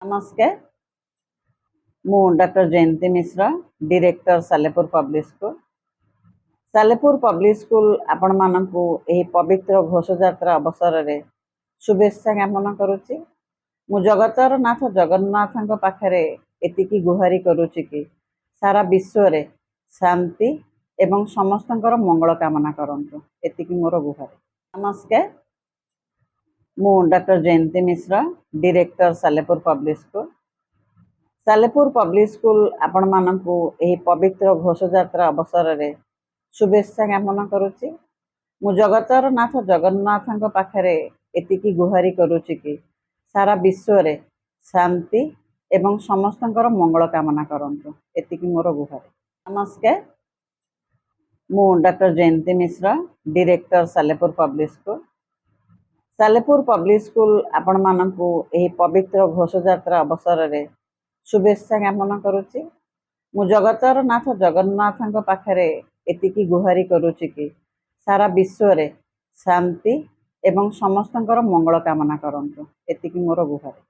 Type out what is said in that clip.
नमस्कार मु doctor Jayanti Mishra director Salepur public school. Salepur public school आपण मानकु एही पवित्र घोष यात्रा अवसर रे शुभेच्छा ज्ञापन करुच्ची। मु जगतर नाथ जगन्नाथ पाखरे एतिकी गुहारी करुच्ची कि सारा विश्व रे शांति एवं समस्तंकर मंगल कामना करंतु, एतिकी मोर गुहारी। नमस्कार मु doctor Jayanti Mishra director Salepur public school. Salepur public school आपण मानकु एही पवित्र घोष यात्रा अवसर रे शुभेच्छा ज्ञापन करुच्ची। मु जगतर नाथ जगन्नाथ पाखरे एतिकी गुहारी करुच्ची कि सारा विश्व रे शांति एवं समस्तंकर मंगल कामना करंतु, एतिकी मोर गुहारी। नमस्कार मु doctor Jayanti Mishra director Salepur public school. Salepur public school आपण मानकु एही पवित्र घोष यात्रा अवसर रे शुभेच्छा ज्ञापन करुच्ची। मु जगतर नाथ जगन्नाथ पाखरे एतिकी गुहारी करुच्ची कि सारा विश्व रे शांति एवं समस्तंकर मंगल कामना करंतु, एतिकी मोर गुहारी।